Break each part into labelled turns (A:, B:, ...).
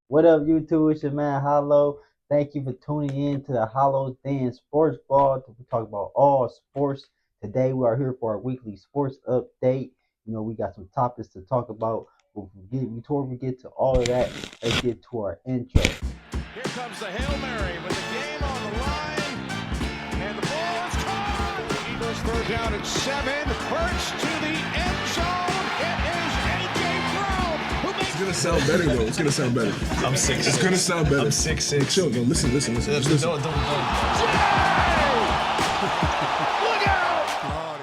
A: What up, YouTube? It's your man Hollow. Thank you for tuning in to the Hollow Den Sports Ball. We talk about all sports. Today we are here for our weekly sports update. We got some topics to talk about. Before we get to all of that, let's get to our intro.
B: Here comes the Hail Mary with the game on the line. And the ball is caught. The Eagles throw down at 7. Hurts to the end zone. It is A.J. Brown who makes
C: It's gonna sound better though. It's gonna sound better.
D: I'm 6'6".
C: It's gonna sound better.
D: I'm 6'6".
C: Chill, no, listen. Just listen.
D: Don't.
B: Look out!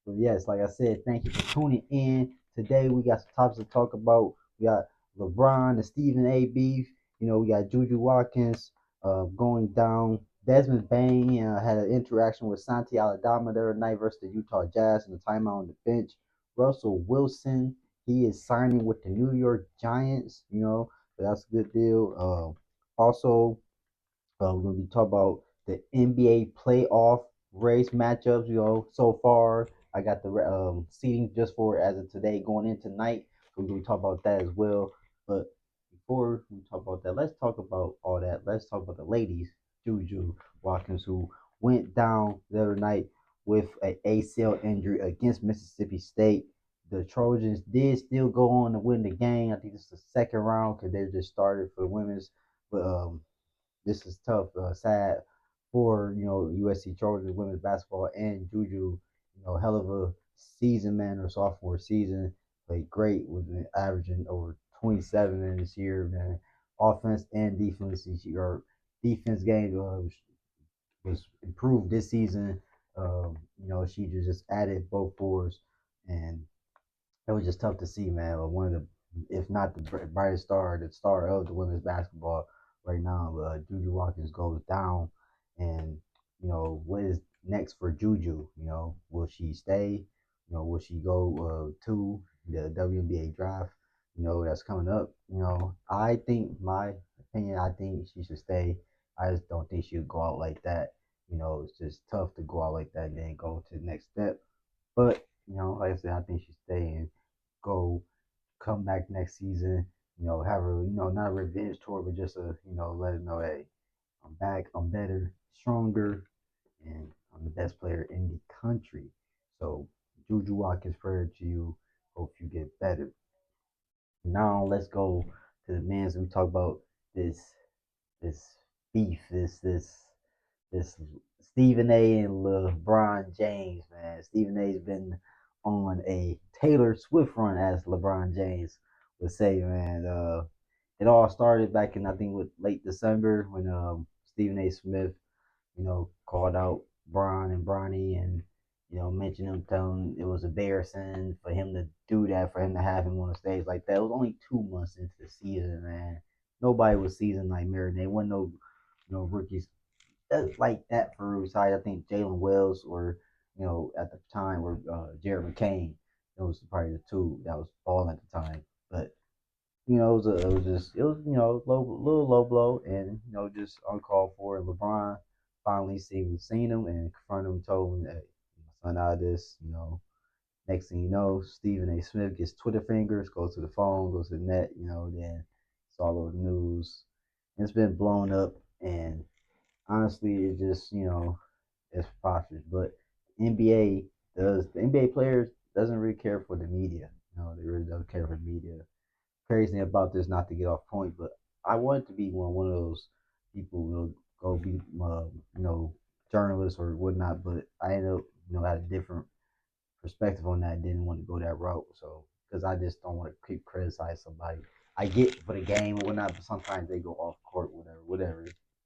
A: So yes, like I said, thank you for tuning in. Today we got some topics to talk about. We got LeBron and Stephen A. beef. We got Juju Watkins going down. Desmond Bain had an interaction with Santi Aldama the other night versus the Utah Jazz in the timeout on the bench. Russell Wilson, he is signing with the New York Giants. So that's a good deal. Also, we're going to be talking about the NBA playoff race matchups. So far, I got the seating just for as of today going in tonight. So we're going to talk about that as well. But before we talk about that, let's talk about all that. Let's talk about the ladies, Juju Watkins, who went down the other night with an ACL injury against Mississippi State. The Trojans did still go on to win the game. I think this is the second round because they just started for the women's. But this is tough, sad for USC Trojans women's basketball and Juju. Hell of a season, man. Her sophomore season played great, with averaging over 27 in this year, man. Offense and defense this year. Defense game was improved this season. She just added both boards, and it was just tough to see, man. But one of the, if not the brightest star, the star of the women's basketball right now, Juju Watkins goes down, and what is next for Juju? Will she stay? Will she go to the WNBA draft? That's coming up. I think my opinion, I think she should stay. I just don't think she would go out like that. It's just tough to go out like that and then go to the next step. But like I said, I think she stay and go come back next season. Have her, not a revenge tour, but just let her know, hey, I'm back, I'm better, stronger, and I'm the best player in the country. So Juju Watkins, prayer to you. Hope you get better. Now let's go to the men's. We talk about this this beef, this Stephen A. and LeBron James, man. Stephen A.'s been on a Taylor Swift run, as LeBron James would say, man. It all started back in, I think, with late December when Stephen A. Smith, called out Bron and Bronny, and mentioned him, telling it was embarrassing for him to do that, for him to have him on the stage like that. It was only 2 months into the season, man. Nobody was seasoned like Marinade. Wasn't no rookies like that for Riverside. I think Jalen Wells or at the time were Jared McCain. Those were probably the two that was balling at the time. But it was little low blow and just uncalled for. And LeBron finally seen him and confronted him, told him that my son out of this. Next thing you know, Stephen A. Smith gets Twitter fingers, goes to the phone, goes to the net. Then it's all over the news. And it's been blown up, and honestly, it just it's preposterous. But the NBA players doesn't really care for the media. They really don't care for the media. Crazy thing about this, not to get off point, but I wanted to be one of those people who go be journalists or whatnot, but I ended up had a different perspective on that. Didn't want to go that route, so because I just don't want to keep criticize somebody. I get for the game or whatnot, but sometimes they go off court, whatever.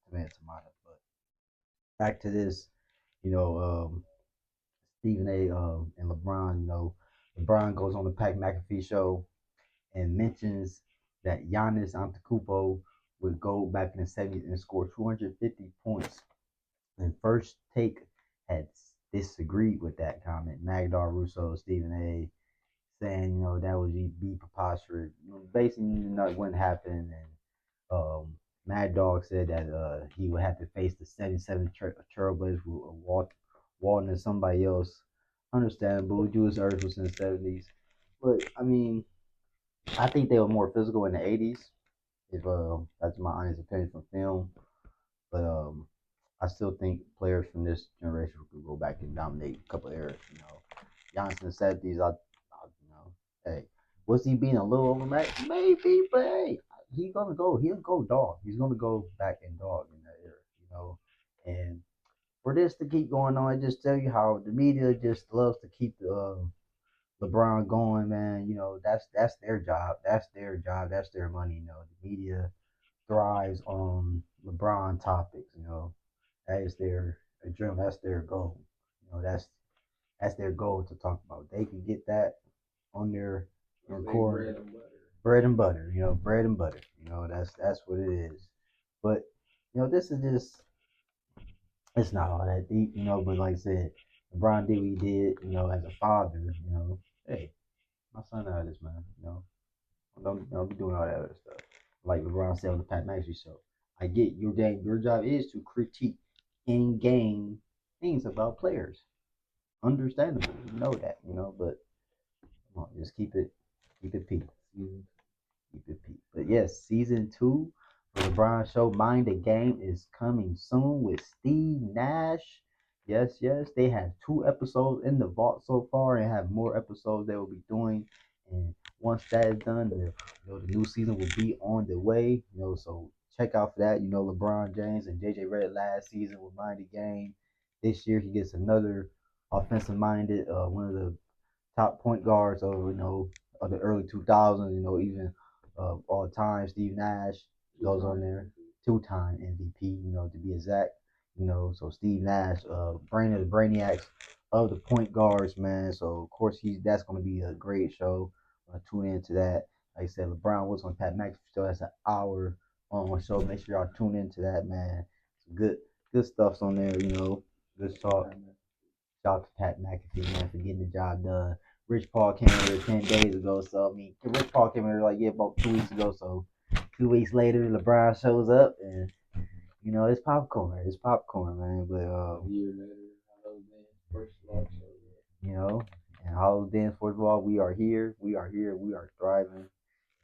A: Tomato, tomato. But back to this, you know, Stephen A. And LeBron. LeBron goes on the Pat McAfee show and mentions that Giannis Antetokounmpo would go back in the '70s and score 250 points. And First Take had disagreed with that comment. Magdar Russo, Stephen A. saying, that would be preposterous. Basically, it wouldn't happen. And Mad Dog said that he would have to face the '77 Trailblazers with Walton and somebody else. Understandable. Julius Ertz was in the '70s. But, I mean, I think they were more physical in the '80s. If that's my honest opinion from film, but I still think players from this generation could go back and dominate a couple eras. Giannis in the '70s, hey, was he being a little overmatched? Maybe, but hey, he's gonna go. He'll go dog. He's gonna go back and dog in that era. And for this to keep going on, I just tell you how the media just loves to keep the LeBron going, man. That's their job. That's their job. That's their money. The media thrives on LeBron topics. That is their dream. That's their goal. That's their goal to talk about. They can get that on their record bread and butter. Bread and butter. That's what it is. But this is just it's not all that deep. But like I said, LeBron did what he did. As a father. Hey, my son out of this, man. Don't be doing all that other stuff. Like LeBron said on the Pat McAfee show. I get your game. Your job is to critique in-game things about players. Understandable, that. But come on, just keep it peak. Keep it peak. But yes, season 2 for LeBron Show Mind the Game is coming soon with Steve Nash. Yes, yes, they have 2 episodes in the vault so far and have more episodes they will be doing. And once that is done, the new season will be on the way. So check out for that. LeBron James and JJ Redick last season with Mind the Game. This year he gets another offensive minded, one of the top point guards of the early 2000s. Even all time, Steve Nash goes on there, 2-time MVP. To be exact. So Steve Nash, brain of the brainiacs of the point guards, man. So of course that's going to be a great show. Tune into that. Like I said, LeBron was on Pat McAfee show. That's an hour on show. Make sure y'all tune into that, man. Some good stuff's on there. Good talk. Shout out to Pat McAfee, man, for getting the job done. Rich Paul came in here 10 days ago. So, I mean, Rich Paul came in here about 2 weeks ago. So, 2 weeks later, LeBron shows up and, it's popcorn. It's popcorn, man. But, a year later, first love show. And Hollow Dance, first of all, we are here. We are here. We are thriving.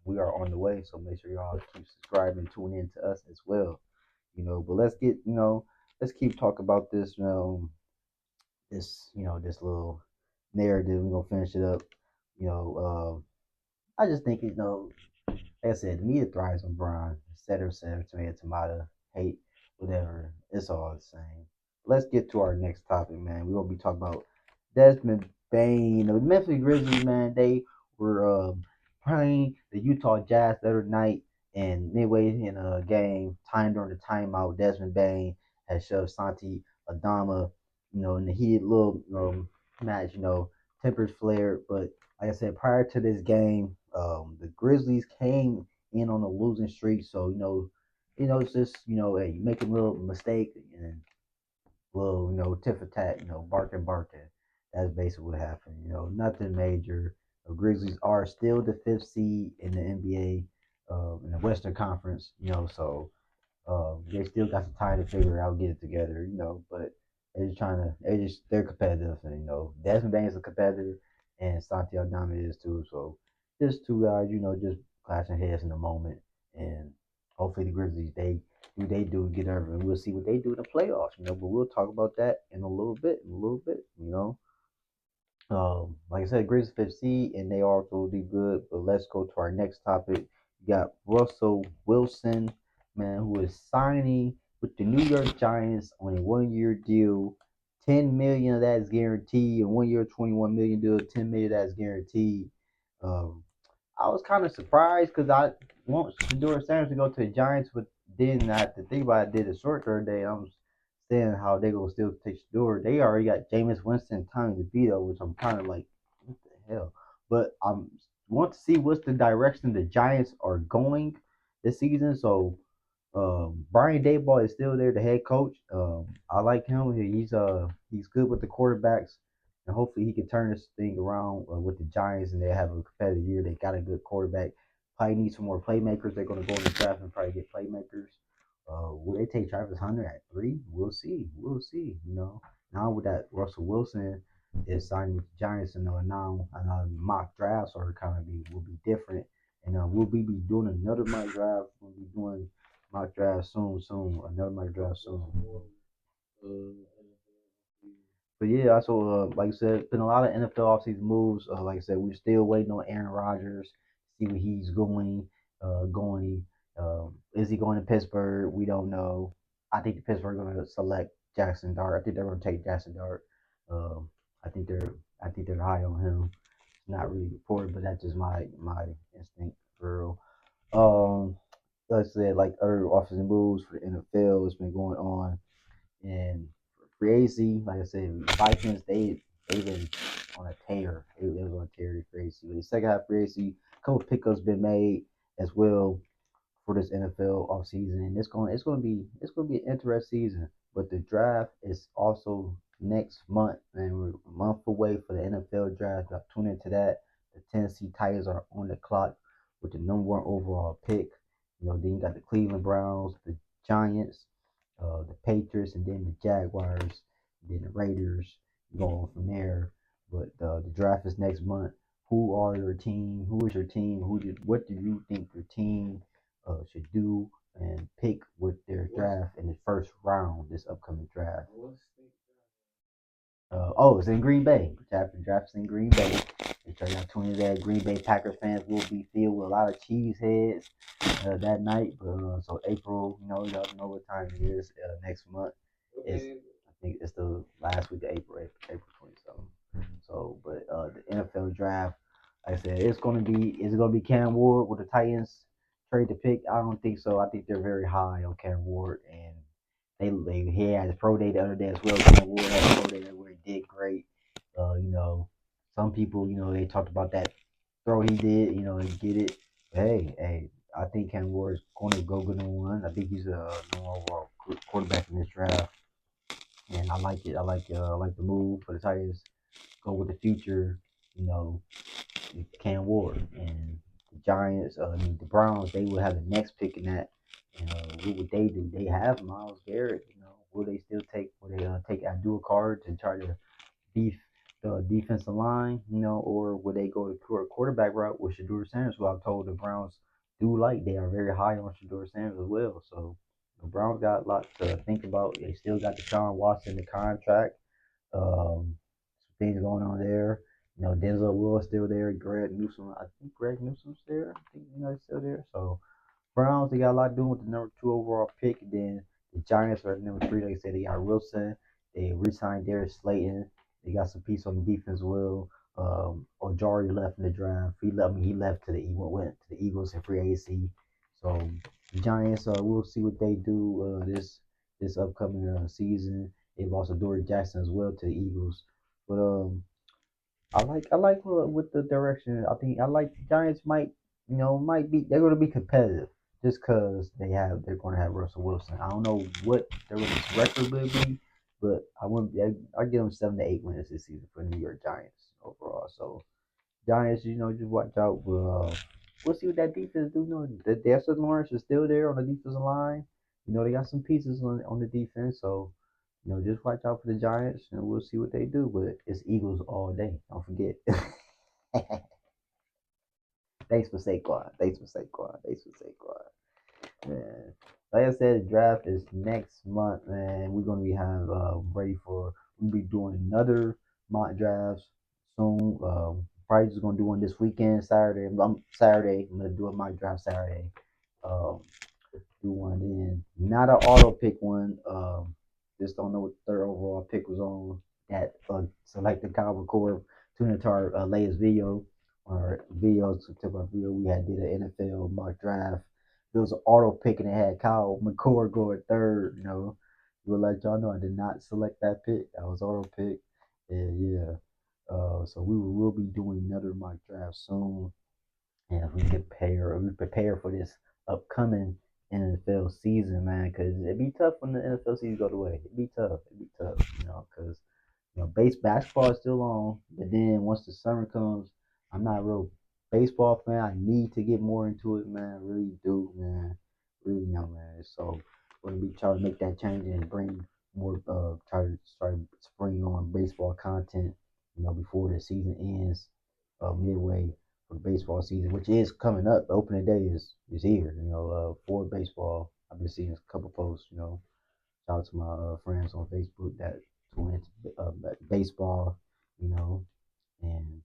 A: We are on the way. So, make sure y'all keep subscribing, tune in to us as well. But let's keep talking about this, this little narrative. We're gonna finish it up. You know, I just think like I said, the media thrives on Brian, et cetera, tomato, tomato, hate, whatever. It's all the same. Let's get to our next topic, man. We're gonna be talking about Desmond Bain. The Memphis Grizzlies, man, they were playing the Utah Jazz the other night, and midway in a game, time during the timeout, Desmond Bain had shoved Santi Adama, in the heated little match, tempers flared. But like I said, prior to this game, the Grizzlies came in on a losing streak. So, it's just, hey, you make a little mistake and little, tit for tat, barking, barking. That's basically what happened. Nothing major. The Grizzlies are still the 5th seed in the NBA, in the Western Conference. So they still got some time to figure out, get it together. But they're competitive, and Desmond Bain is a competitor, and Santi Aldama is too. So just 2 guys, just clashing heads in the moment, and hopefully the Grizzlies they do get over, and we'll see what they do in the playoffs. But we'll talk about that in a little bit, Like I said, Grizzlies 5th seed, and they also do good. But let's go to our next topic. You got Russell Wilson, man, who is signing with the New York Giants on a 1-year deal. 10 million of that is guaranteed, and 1 year, 21 million deal. 10 million that is guaranteed. Um, I was kind of surprised because I want Shador Sanders to go to the Giants, but then I had to think about it. Did a short third day. I'm saying how they gonna still take Shador. They already got Jameis Winston, Tommy DeVito, which I'm kind of like, what the hell? But I want to see what's the direction the Giants are going this season. So Brian Daboll is still there, the head coach. I like him. He's good with the quarterbacks, and hopefully he can turn this thing around with the Giants, and they have a competitive year. They got a good quarterback. Probably need some more playmakers. They're going to go in the draft and probably get playmakers. Will they take Travis Hunter at 3? We'll see. We'll see. Now with that Russell Wilson is signing with the Giants, and now mock drafts are kind of will be different, And we'll be doing another mock draft. We'll be doing mock draft soon. Another mock draft soon. But yeah, also like I said, been a lot of NFL offseason moves. Like I said, we're still waiting on Aaron Rodgers, see where he's going. Going, is he going to Pittsburgh? We don't know. I think the Pittsburgh are going to select Jackson Dart. I think they're going to take Jackson Dart. Um, I think they're high on him. It's not really reported, but that's just my instinct for real. Like I said, like other offseason moves for the NFL, it's been going on. And free agency, like I said, Vikings they've been on a tear. It was on a tear free agency. But the second half free agency, a couple pickups been made as well for this NFL offseason. And it's gonna be an interesting season. But the draft is also next month, and we're a month away for the NFL draft. Y'all tune into that. The Tennessee Titans are on the clock with the number one overall pick. Then you got the Cleveland Browns, the Giants, the Patriots, and then the Jaguars, and then the Raiders. Going from there. But the draft is next month. Who are your team? Who is your team? What do you think your team should do and pick with their draft in the first round this upcoming draft? It's in Green Bay. Draft's in Green Bay. Make sure y'all tune in there. Green Bay Packers fans will be filled with a lot of cheese heads that night. But so April, y'all know what time it is. Next month is I think it's the last week of April 27th. So, but the NFL draft, like I said, is it gonna be Cam Ward with the Titans trade to pick? I don't think so. I think they're very high on Cam Ward, and he had his pro day the other day as well. Cam Ward had a pro day where he did great. Some people, they talked about that throw he did, and get it. But hey, I think Cam Ward is going to go good number one. I think he's a number overall quarterback in this draft, and I like it. I like the move for the Titans. Go with the future, you know, Cam Ward and the Giants. The Browns. They will have the next pick in that. And what would they do? They have Miles Garrett. Will they still take? Will they take Abdul Carr to try to beef the defensive line? Or would they go to quarterback route with Shador Sanders, who I've told the Browns do like? They are very high on Shador Sanders as well. So the Browns got a lot to think about. They still got Deshaun Watson the contract. Um, Things going on there. Denzel Will still there. Greg Newsom, I think Greg Newsom's there. I think he's still there. So Browns, they got a lot doing with the number two overall pick. And then the Giants are at number three. Like I said, they got Wilson. They re-signed Darius Slayton. They got some piece on the defense as well. Ojari left in the draft. He left to went to the Eagles in free agency. So the Giants, we'll see what they do this upcoming season. They lost Adoree Jackson as well to the Eagles. But I like with the direction. I like the Giants might be they're going to be competitive just because they're going to have Russell Wilson. I don't know what their record will be, but I give them 7 to 8 wins this season for New York Giants overall. So Giants, just watch out. We'll see what that defense do. The Dexter Lawrence is still there on the defensive line. They got some pieces on the defense, so just watch out for the Giants, and we'll see what they do. But it's Eagles all day. Don't forget. Thanks for Saquon. Thanks for Saquon. Thanks for Saquon. Man, like I said, the draft is next month, man. We're gonna be ready for. We'll be doing another mock drafts soon. Probably just gonna do one this weekend, Saturday. Saturday. I'm gonna do a mock draft Saturday. Um, do one then. Not an auto pick one. Just don't know what the third overall pick was on that selected Kyle record tune into our latest video or videos to our video. We had did an NFL mock draft. It was an auto pick and it had Kyle McCord going third. We'll let y'all know I did not select that pick. That was auto pick. And yeah. So we will be doing another mock draft soon. And we prepare for this upcoming NFL season, man, because it'd be tough when the NFL season go away. It'd be tough. Because base basketball is still on, but then once the summer comes, I'm not a real baseball fan. I need to get more into it, man. I really do, man. Really, man. So we're gonna be trying to make that change and bring more. Try to start spring on baseball content, before the season ends, midway for the baseball season, which is coming up. Opening day is here. For baseball, I've been seeing a couple posts. Shout out to my friends on Facebook that tune into baseball. You know, and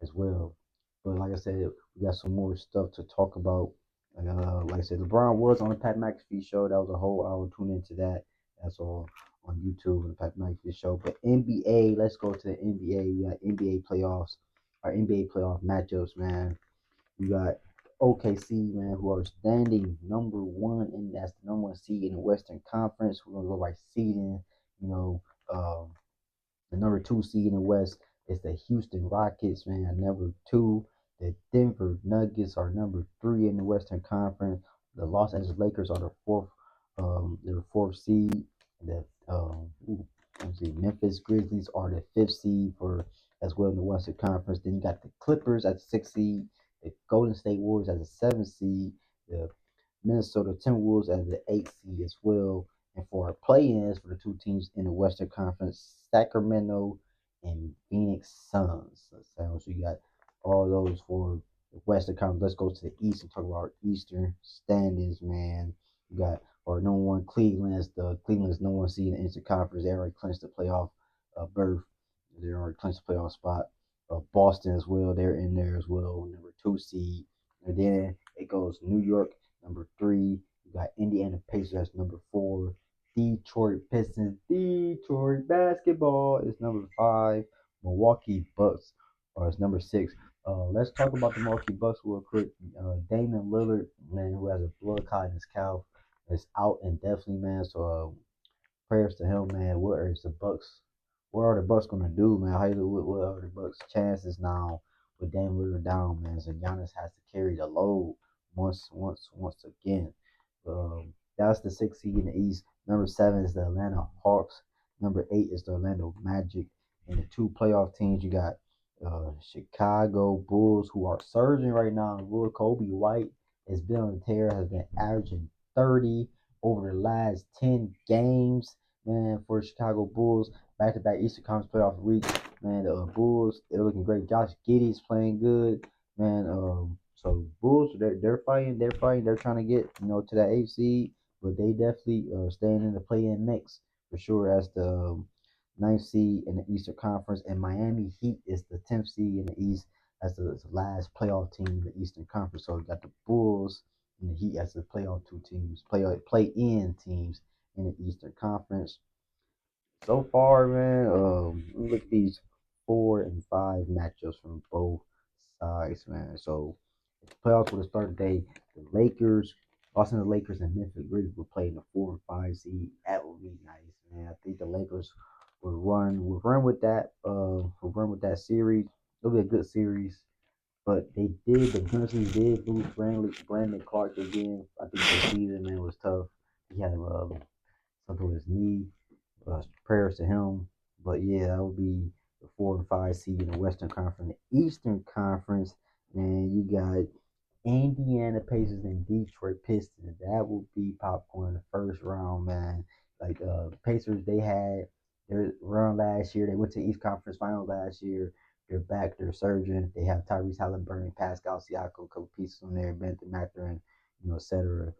A: as well. But like I said, we got some more stuff to talk about. Like I said, LeBron was on the Pat McAfee show. That was a whole hour. Tune into that. That's all on YouTube and the Pat McAfee show. But NBA, let's go to the NBA. We got NBA playoffs, our NBA playoff matchups, man. You got OKC, man, who are standing number one, and that's the number one seed in the Western Conference. We're gonna go by seeding. You know, um, the number two seed in the West is the Houston Rockets, man. Number two, the Denver Nuggets are number three in the Western Conference. The Los Angeles Lakers are the fourth seed. The let's see, Memphis Grizzlies are the fifth seed for as well in the Western Conference. Then you got the Clippers at the sixth seed, the Golden State Warriors at the seventh seed, the Minnesota Timberwolves as the eighth seed as well. And for our play-ins for the two teams in the Western Conference, Sacramento and Phoenix Suns. So you got all those for the Western Conference. Let's go to the East and talk about our Eastern standings, man. You got our number one Cleveland's number one seed in the Eastern Conference. They already clinched the playoff berth. They already clinched the playoff spot. Boston as well. They're in there as well, number two seed. And then it goes New York number three. You got Indiana Pacers that's number four. Detroit Pistons, Detroit basketball is number five. Milwaukee Bucks is number six. Let's talk about the Milwaukee Bucks real quick. Damian Lillard, man, who has a blood clot in his calf, is out indefinitely, man. So prayers to him, man. What are the Bucks gonna do, man? What are the Bucks' chances now with Dame Lillard down, man? So Giannis has to carry the load once again. That's the sixth seed in the East. Number seven is the Atlanta Hawks. Number eight is the Orlando Magic. And the two playoff teams you got Chicago Bulls, who are surging right now. Will Kobe White has been on the tear, has been averaging 30 over the last 10 games, man, for Chicago Bulls. Back-to-back Eastern Conference playoff week, man. The Bulls, they're looking great. Josh Giddey's playing good, man. So Bulls, they're fighting, they're trying to get to that eighth seed, but they definitely staying in the play-in mix for sure as the ninth seed in the Eastern Conference, and Miami Heat is the 10th seed in the East as the last playoff team in the Eastern Conference. So we got the Bulls and the Heat as the playoff two teams, play-in teams in the Eastern Conference. So far, man, look at these 4 and 5 matchups from both sides, man. So if the playoffs would have started today, the Los Angeles Lakers and Memphis Grizzlies would play in the 4 and 5 seed. That would be nice, man. I think the Lakers would run with that series. It'll be a good series. But the Grizzlies did lose Brandon Clark again. I think the season, man, was tough. He had something with his knee. Prayers to him. But yeah, that would be the 4 and 5 seed in the Western Conference. The Eastern Conference, man, you got Indiana Pacers and Detroit Pistons. That would be popcorn in the first round, man. Like Pacers, they had their run last year. They went to East Conference Finals last year. They're back. They're surging. They have Tyrese Halliburton, Pascal Siakam, a couple pieces on there, Ben Mathurin, et cetera.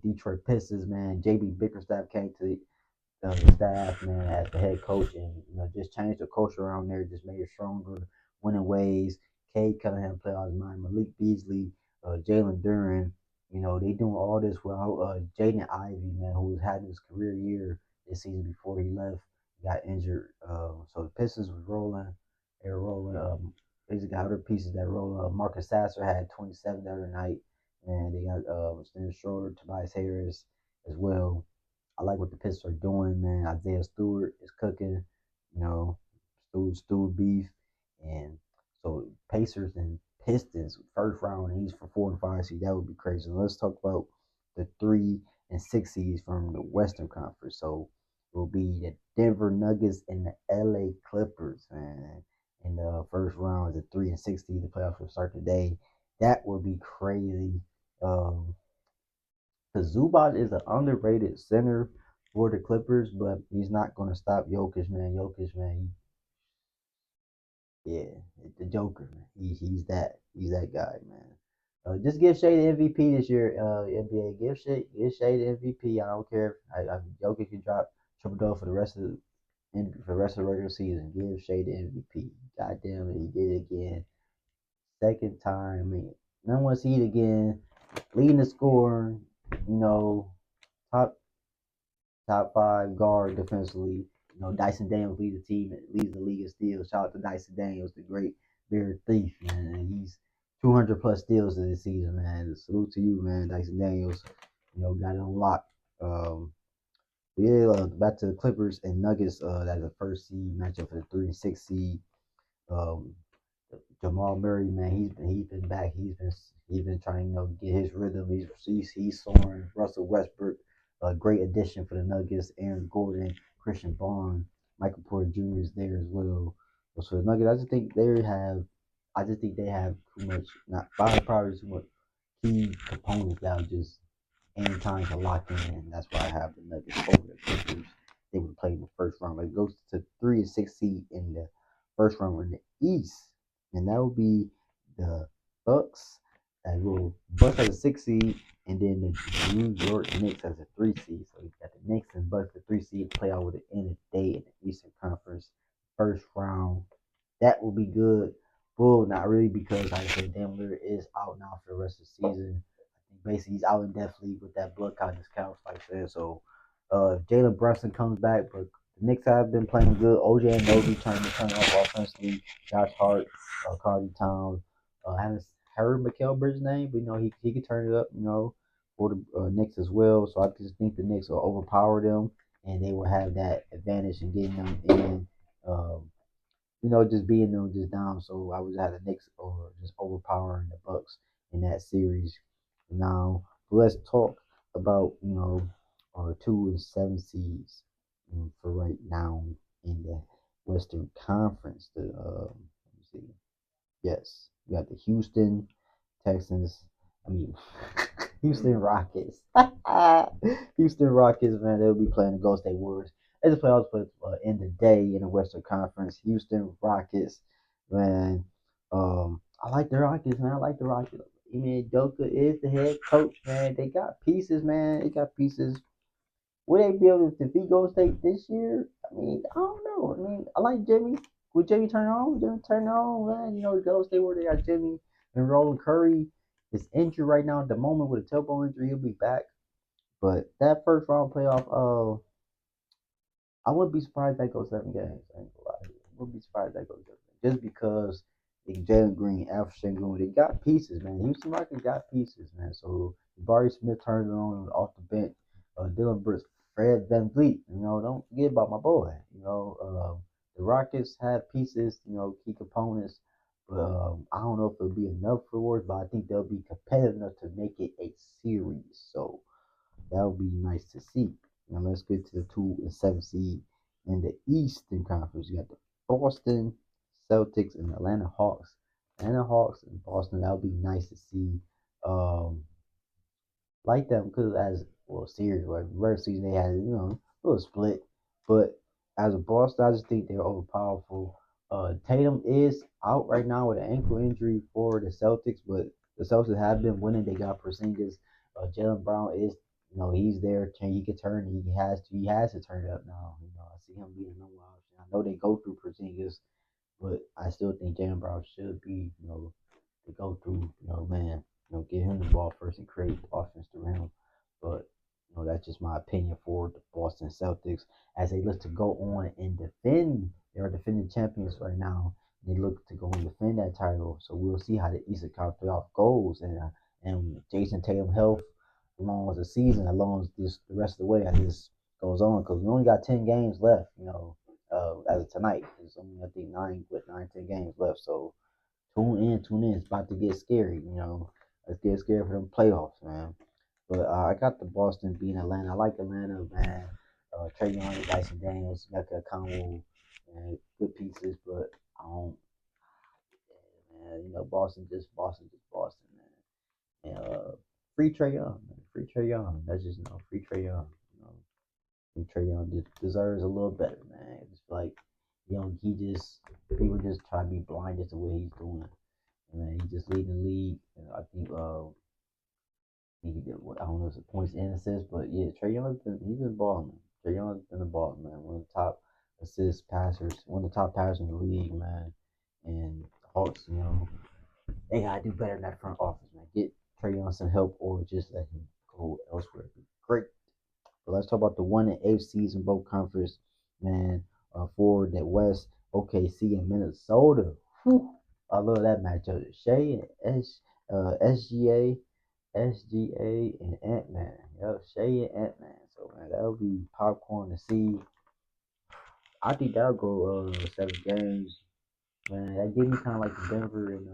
A: Detroit Pistons, man. JB Bickerstaff came to the staff, man, as the head coach, and just changed the culture around there, just made it stronger, winning ways. Cade Cunningham played out his mind. Malik Beasley, Jalen Duren, they doing all this while Jaden Ivey, man, who was having his career year this season before he left, got injured. So the Pistons was rolling. They were rolling. They got other pieces that roll. Marcus Sasser had 27 the other night, and they got Stan Schroeder, Tobias Harris as well. I like what the Pistons are doing, man. Isaiah Stewart is cooking, you know, stewed beef, and so Pacers and Pistons first round and East for 4 and 5 seed. That would be crazy. So let's talk about the 3 and 6 seeds from the Western Conference. So it will be the Denver Nuggets and the LA Clippers, man. In the first round, the 3 and 6 seed. The playoffs will start today. That would be crazy. Um, because Zubac is an underrated center for the Clippers, but he's not going to stop Jokic, man. Jokic, man, yeah, the Joker, man. He's that. He's that guy, man. Just give Shea the MVP this year, NBA. Give Shea the MVP. I don't care if Jokic can drop triple double for the rest of the regular season. Give Shea the MVP. Goddamn it, he did it again. Second time. I mean, number one seed again, leading the scoring. You know, top top five guard defensively. You know, Dyson Daniels leads the league in steals. Shout out to Dyson Daniels, the great beard thief, man. And he's 200 plus steals this season, man. Salute to you, man, Dyson Daniels. You know, got it on lock. Um, yeah, back to the Clippers and Nuggets. That's the first seed matchup for the 3 and 6 seed. Um, Jamal Murray, man, he's been back. He's been trying to get his rhythm. He's soaring. Russell Westbrook, a great addition for the Nuggets. Aaron Gordon, Christian Bond, Michael Porter Jr. is there as well. So the Nuggets, I just think they have too much, not probably too much key components that are just ain't time to lock in. That's why I have the Nuggets over the Clippers. They would play in the first round. It goes to 3 and 6 seed in the first round in the East, and that would be the Bucks that will Bucks as a 6 seed, and then the New York Knicks as a 3 seed. So you got the Knicks and Bucks the 3 seed play out with the end of the day in the Eastern Conference first round. That will be good. Well, not really because like I said, Dame Lillard is out now for the rest of the season. Basically, he's out indefinitely with that blood clot discount, like I said. So, Jalen Brunson comes back, but the Knicks have been playing good. OJ and Nobi trying to turn off offensively. Josh Hart, Cardi Towns. I haven't heard Mikal Bridges' name, but he could turn it up. For the Knicks as well. So I just think the Knicks will overpower them, and they will have that advantage in getting them in. Um, just being them just down. So I would have the Knicks over just overpowering the Bucks in that series. Now let's talk about 2 and 7 seeds for right now in the Western Conference. Let me see. Yes, we got the Houston Texans. I mean, Houston Rockets. Houston Rockets, man, they'll be playing the Golden State Warriors. As the playoffs, but in the day in the Western Conference, Houston Rockets, man. I like the Rockets, man. I like the Rockets. I mean, Doka is the head coach, man. They got pieces, man. They got pieces. Will they be able to defeat Golden State this year? I mean, I don't know. I mean, I like Jimmy. Would Jimmy turn on? Jimmy turn on, man. The Golden State where they got Jimmy and Roland Curry is injured right now at the moment with a tailbone injury. He'll be back. But that first round playoff, I wouldn't be surprised that goes 7 games. I ain't gonna lie. I wouldn't be surprised that goes 7 games. Just because Jalen Green, Alfred Sengun, they got pieces, man. Houston Rockets got pieces, man. So Barry Smith turned it on off the bench. Dylan Brooks, Fred Van Vliet. Don't forget about my boy. The Rockets have pieces, key components. But I don't know if it'll be enough for Warriors, but I think they'll be competitive enough to make it a series. So that would be nice to see. Now let's get to the 2 and 7 seed in the Eastern Conference. You got the Boston Celtics and Atlanta Hawks. Atlanta Hawks and Boston. That would be nice to see. Um, like them because as well series or regular season they had a little split, but as a Boston, I just think they're overpowerful. Tatum is out right now with an ankle injury for the Celtics, but the Celtics have been winning. They got Porzingis. Jalen Brown is he's there. He can turn. He has to turn it up now. I see him being a number one option. I know they go through Porzingis, but I still think Jalen Brown should be to go through, man, get him the ball first and create offense through him. But that's just my opinion for the Boston Celtics as they look to go on and defend. They are defending champions right now. They look to go and defend that title. So we'll see how the Eastern Conference playoff goes and Jason Tatum health along with the season, along as the rest of the way as this goes on because we only got 10 games left. As of tonight, there's only I think 9, 10 games left. So tune in. It's about to get scary. Let's get scared for them playoffs, man. But I got the Boston beating Atlanta. I like Atlanta, man. Trey Young, Dyson Daniels, Mecca Conwell, and good pieces, but I don't, man. Boston, man. And free Trey Young, man. Free Trey Young. That's just free Trey Young. You know, Free Trey Young deserves a little better, man. It's like he just people just try to be blinded to what he's doing. Man, he just leading the league. And I think he did what I don't know if it's points and assists, but yeah, Trey Young's been he's been balling. Trey Young's been a ball man, one of the top assist passers, one of the top passers in the league, man. And the Hawks, they gotta do better in that front office, man. Get Trey Young some help or just let him go elsewhere. Great. But let's talk about the one and eighth seeds in both conference, man. For the West, OKC and Minnesota. Whew, I love that matchup. Shea and SGA, SGA and Ant Man. Yo, Shea and Ant Man. So man, that'll be popcorn to see. I think that'll go 7 games. Man, that gave me kind of like the Denver and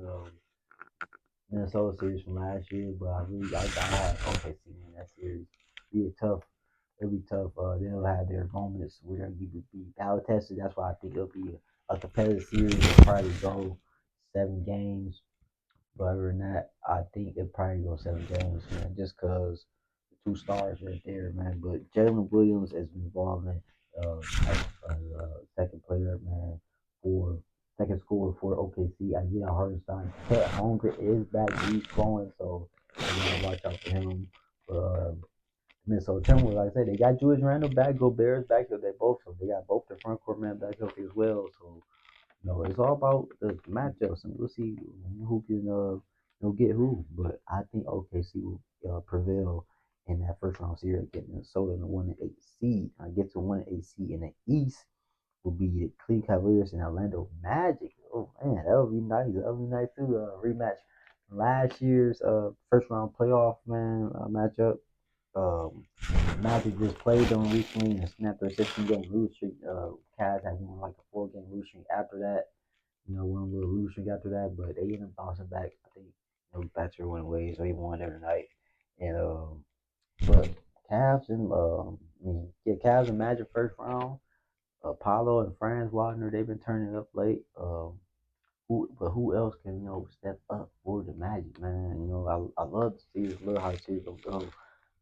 A: Minnesota series from last year, but I had OKC in that series. Be a tough. It'll be tough. They'll have their moments where they'll be battle tested. That's why I think it'll be a competitive series. It'll probably go 7 games. But other than that, I think it'll probably go 7 games, man. Just cause the two stars right there, man. But Jalen Williams has been involved as a second player, man, for second scorer for OKC. Isaiah Hartenstein. Chet Holmgren is back. He's growing, so you gotta watch out for him. But Minnesota Timberwolves, like I said, they got Julius Randle back, Gobert's back, so they got both the front court men back healthy as well. So it's all about the matchups, and we'll see who can get who. But I think OKC will prevail in that first round series against Minnesota in the 1 and 8 seed. I get to 1 and 8 seed in the East will be the Cleveland Cavaliers and Orlando Magic. Oh man, that would be nice. That would be nice too. Rematch from last year's first round playoff matchup. Um, Magic just played them recently and snapped their 16-game lose streak. Cavs had won like a 4-game lose streak after that. One little lose streak after that, but they ended up bouncing back. I think Better went away, so he won every night. And but Cavs and Magic first round. Apollo and Franz Wagner, they've been turning up late. Who else can step up for the Magic, man? I love to see this little how the series gonna go.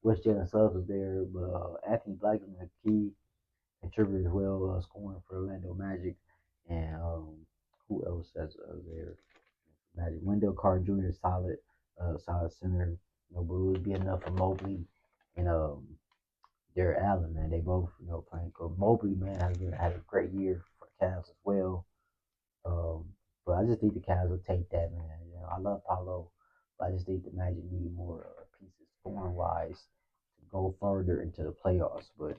A: West Jalen Suggs was there, but Anthony Blackman is a key contributor as well, scoring for Orlando Magic. And who else is there? Magic. Wendell Carter Jr. is solid center. But it would be enough for Mobley and Jared Allen, man. They both, playing good. Mobley, man, had a great year for the Cavs as well. Um, but I just think the Cavs will take that, man. I love Paulo, but I just think the Magic need more pieces scoring wise to go further into the playoffs. But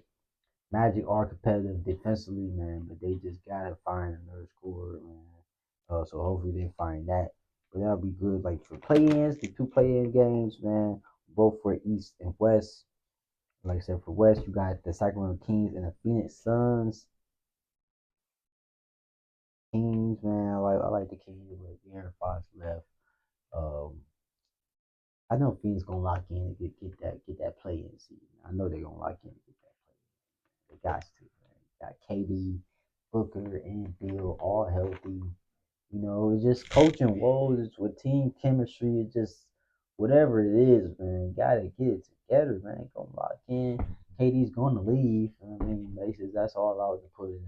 A: Magic are competitive defensively, man, but they just gotta find another scorer, man. So hopefully they find that. But that'll be good. Like for play-ins, the two play-in games, man, both for East and West. Like I said, for West, you got the Sacramento Kings and the Phoenix Suns. Kings, man, I like the Kings, but De'Aaron Fox left. Um, I know Phoenix gonna lock in and get that play in season. I know they're gonna lock in and get that play. They got to, man. Got KD, Booker, and Bill all healthy. It's just coaching woes. It's with team chemistry. It's just whatever it is, man. Gotta get it together, man. Gonna lock in. KD's gonna leave. I mean, basically, that's all I was put in.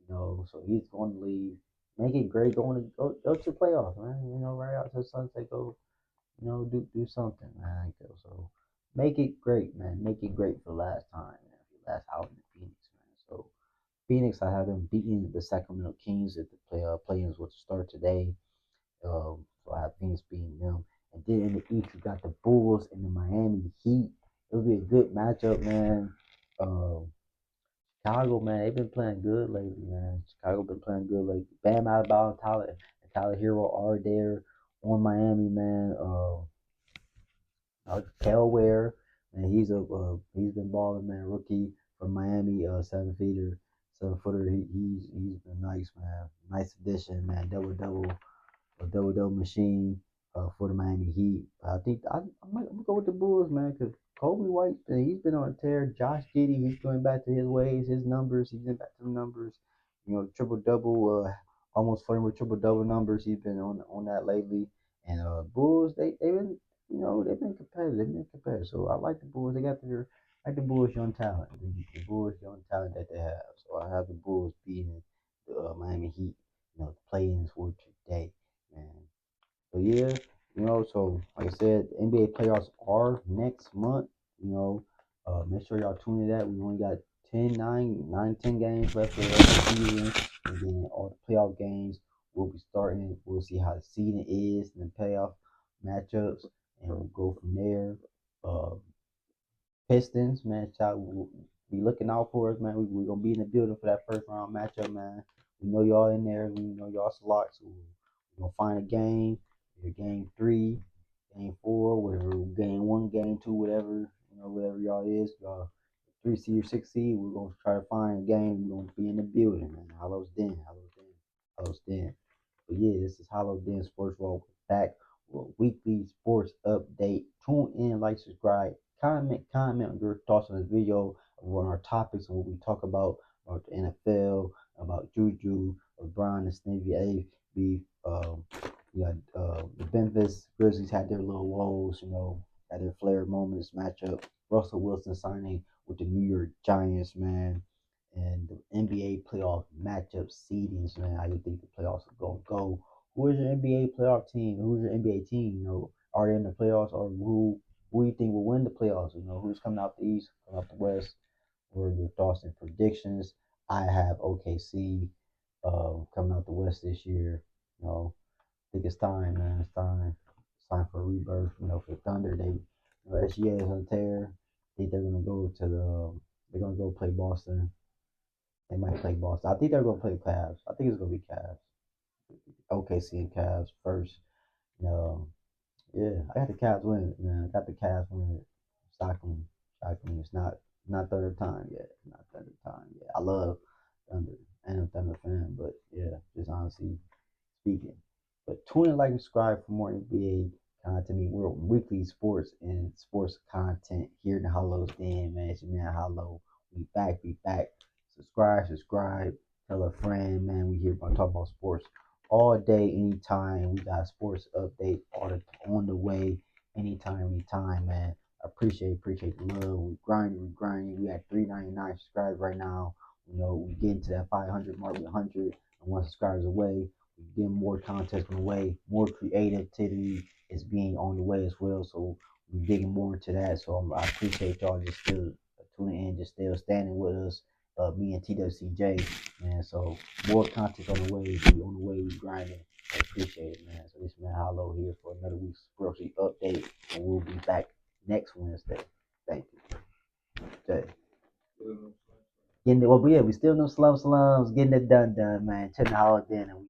A: So he's going to leave. Make it great. Go to the playoffs, man. Right out to the sunset. Go, do something, man. So make it great, man. Make it great for the last time, man. For the last out in Phoenix, man. So Phoenix, I have them beating the Sacramento Kings at the play-ins will start today. So I have Phoenix beating them. And then in the East, you got the Bulls and the Miami Heat. It'll be a good matchup, man. Um, Chicago, man, they've been playing good lately, man. Chicago been playing good lately. Bam Adebayo and Tyler Hero are there on Miami, man. Kel Ware, and he's been balling, man. Rookie from Miami, 7 feeder, 7 footer. He's been nice, man. Nice addition, man. A double double machine for the Miami Heat. I think I'm gonna go with the Bulls, man, because Kobe White, he's been on a tear. Josh Giddey, he's going back to his ways, his numbers. He's been back to the numbers. Triple double, almost flirting with triple double numbers. He's been on that lately. And Bulls, they've been competitive. They've been competitive. So I like the Bulls. They got the Bulls young talent. The Bulls young talent that they have. So I have the Bulls beating the Miami Heat. The play-ins for today, man. But yeah, so like I said, the NBA playoffs are next month. Make sure y'all tune in to that. We only got 10 games left for the rest of the season, and then all the playoff games will be starting. We'll see how the seeding is and the playoff matchups, and we'll go from there. Uh, Pistons, man, child, be looking out for us, man. We gonna be in the building for that first round matchup, man. We know y'all in there. We know y'all locked. So we gonna find a game, either game 3, game 4, whatever, game 1, game 2, whatever, whatever y'all is. Y'all 3 seed or 6 seed. We're gonna try to find a game. We're gonna be in the building, man. Hollow's Den, Hollow's Den, Hollow's Den. But yeah, this is Hollow Den Sports Roll back with a weekly sports update. Tune in, like, subscribe, comment on your thoughts on this video, on our topics and what we talk about the NFL, about Juju, LeBron, and Stevie A. Beef. We got the Memphis Grizzlies had their little woes, had their flair moments matchup. Russell Wilson signing with the New York Giants, man, and the NBA playoff matchup seedings, man. How you think the playoffs are gonna go? Who is your NBA playoff team? Who's your NBA team? Are they in the playoffs, or who you think will win the playoffs? Who's coming out the East, coming out the West? What are your thoughts and predictions? I have OKC coming out the West this year. I think it's time, man. It's time. It's time for a rebirth. For Thunder, SGA is on tear. I think they're gonna go to the. They're gonna go play Boston. They might play Boston. I think they're gonna play Cavs. I think it's gonna be Cavs. OKC and Cavs first. No, yeah, I got the Cavs winning, man. I got the Cavs winning. Shockingly, shockingly, it's not Thunder time yet. Not Thunder time yet. I love Thunder and I'm a Thunder fan, but yeah, just honestly speaking. But tune in, like, and subscribe for more NBA content. We're weekly sports and sports content here in the Hollow's Den, man. It's your man Hollow. We back, we back. Subscribe. Tell a friend, man. We here about talk about sports all day, anytime. We got sports update on the way, anytime, man. Appreciate the love. We grinding. We at 399 subscribers right now. We getting to that 500 mark. With 101 subscribers away. We getting more content on the way. More creativity is being on the way as well. So we're digging more into that. So I appreciate y'all just still tuning in, just still standing with us. Me and TWCJ, man. So more content on the way. We on the way. We grinding. I appreciate it, man. So this man Hollow here for another week's grocery update, and we'll be back next Wednesday. Thank you. Jay. Getting it, well, yeah, we still no slums, getting it done, man. Check the holiday and we